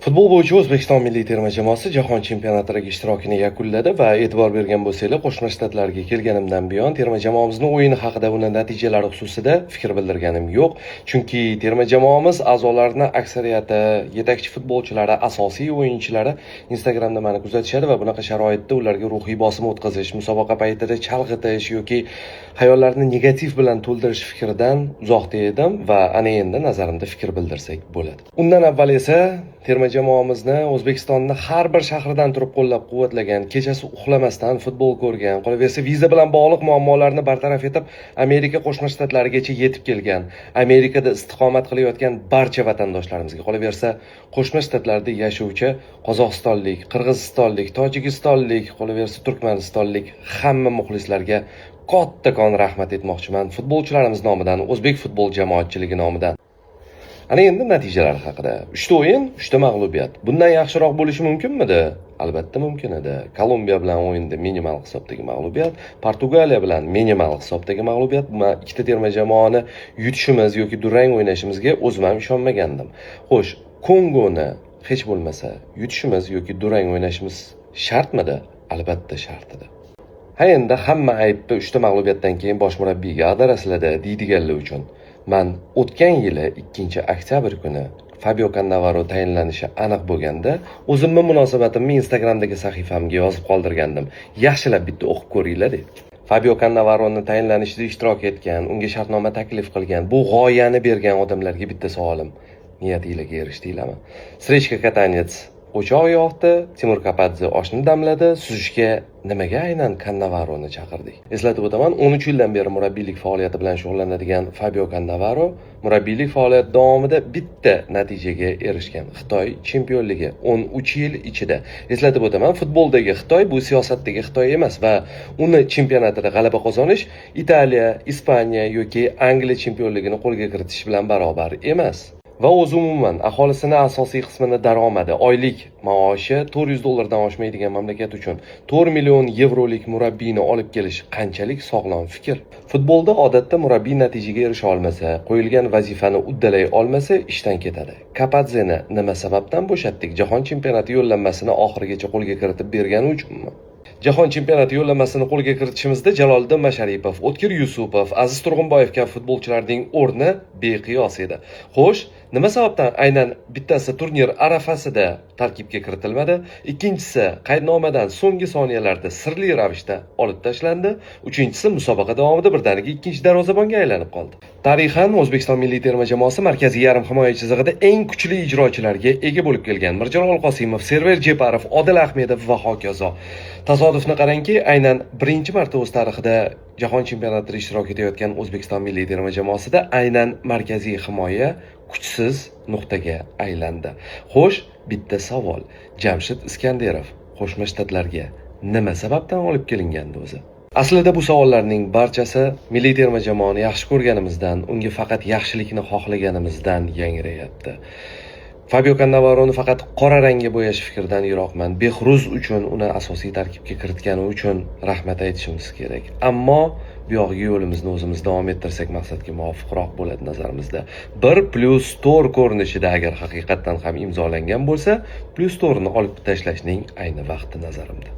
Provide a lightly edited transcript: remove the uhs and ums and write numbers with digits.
Futbol bo'yicha O'zbekiston milliy terma jamoasi jahon chempionatidagi ishtirokini yakunladi va e'tibor bergan bo'lsanglar, Qo'shma Shtatlarga kelganimdan buyon terma jamoamizning o'yini haqida, uni natijalari xususida fikr bildirganim yo'q. Chunki terma jamoamiz a'zolarining aksariyati, yetakchi futbolchilari, asosiy o'yinchilari Instagramda meni kuzatishadi va bunaqa sharoitda ularga ruhiy bosim o'tkazish, musobaqa paytida chalg'itish yoki xayollarini negativ bilan to'ldirish fikridan uzoqda edim va ana endi nazarimda fikr bildirsak bo'ladi. Undan avval esa terma jamoamizni O'zbekistonni har bir shahridan turib qo'llab-quvvatlagan, kechasi uxlamasdan futbol ko'rgan, qolaversa viza bilan bog'liq muammolarni bartaraf etib, Amerika Qo'shma Shtatlarigacha yetib kelgan, Amerikada istiqomat qilayotgan barcha vatandoshlarimizga, qolaversa Qo'shma Shtatlarda yashovchi Qozog'istonlik, Qirg'izistonlik, Tojikistonlik, qolaversa Turkmanistonlik hamma muxlislarga kattakon rahmat etmoqchiman. Futbolchilarimiz nomidan, o'zbek futbol jamoatchiligi nomidan. Ana endi natijalar haqida. 3 ta o'yin, 3 ta mag'lubiyat. Bundan yaxshiroq bo'lishi mumkinmidi? Albatta mumkin edi. Kolumbiya bilan o'yinda minimal hisobdagi mag'lubiyat, Portugaliya bilan minimal hisobdagi mag'lubiyat. Bu ikkita terma jamoani yutishimiz yoki durang o'ynashimizga o'zim ham ishonmagandim. Xo'sh, Kongoni hech bo'lmasa yutishimiz yoki durang o'ynashimiz shartmidi? Albatta shart edi. Ha endi hamma aybni 3 ta mag'lubiyatdan keyin bosh murabbiyga ag'darasizlar deydiganlar uchun. Men o'tgan yili 2-oktyabr kuni Fabio Cannavaro tayinlanishi aniq bo'lganda, o'zimning munosabatimni Instagramdagi sahifamga yozib qoldirgandim. Yaxshilab bitta o'qib ko'ringlar deb. Fabio Cannavaroni tayinlanishida ishtirok etgan, unga shartnoma taklif qilgan, bu g'oyani bergan odamlarga bitta savolim: niyatingizga erishdinglarmi? Srechka Katanets o'choq yoqdi, Timur Kapadze oshni damladi, suzishga nimaga aynan Cannavaroni chaqirdik? Eslatib o'taman, 13 yildan beri murabbiylik faoliyati bilan shug'ullanadigan Fabio Cannavaro murabbiylik faoliyati davomida bitta natijaga erishgan: Xitoy chempionligi 13 yil ichida. Eslatib o'taman, futboldagi Xitoy bu siyosatdagi Xitoy emas va uni chempionatida g'alaba qozonish Italiya, Ispaniya yoki Angliya chempionligini qo'lga kiritish bilan barobar emas. Va o'zi umuman aholisini asosiy qismini daromadi, oylik maoshi $400 dan oshmaydigan mamlakat uchun 4 million yevrolik murabbiyni olib kelish qanchalik sog'lom fikr? Futbolda odatda murabbiy natijaga erisha olmasa, qo'yilgan vazifani uddalay olmasa, ishdan ketadi. Kapadzeni nima sababdan bo'shatdik? Jahon chempionati yo'llanmasini oxirigacha qo'lga kiritib bergani uchunmi? Jahon chempionati yo'llanmasini qo'lga kiritishimizda Jaloliddin Masharipov, O'tkir Yusupov, Aziz Turg'unboyev kabi futbolchilarning o'rni beqiyos edi. Xo'sh, nima sababdan aynan bittasi turnir arafasida tarkibga kiritilmadi, ikkinchisi qaydnomadan so'nggi soniyalarda sirli ravishda olib tashlandi, uchinchisi musobaqa davomida birdaniga ikkinchi darvozabonga aylanib qoldi. Tarixan O'zbekiston milliy terma jamoasi markaziy yarim himoya chizig'ida eng kuchli ijrochilarga ega bo'lib kelgan. Mirjalol Qosimov, Server Jeparov, Odil Ahmedov va hokazo. Tasodifni qarangki, aynan birinchi marta o'z tarixida jahon chempionatida ishtirok etayotgan O'zbekiston milliy terma jamoasida aynan markaziy himoya kuchsiz nuqtaga aylandi. Xo'sh, bitta savol. Jamshid Iskanderov Qo'shma Shtatlarga nima sababdan olib kelingandi o'zi? Aslida bu savollarning barchasi milliy terma jamoani yaxshi ko'rganimizdan, unga faqat yaxshilikni xohlaganimizdan yangrayapti. Fabio Cannavaroni faqat qora rangga bo'yash fikridan yiroqman. Behruz uchun uni asosiy tarkibga kiritgani uchun rahmat aytishimiz kerak. Ammo bu yo'g'iga yo'limizni o'zimiz davom ettirsak maqsadga muvofiqroq bo'ladi nazarimizda. 1+4 ko'rinishida agar haqiqatdan ham imzolangan bo'lsa, +4 ni olib tashlashning ayni vaqti nazarimda.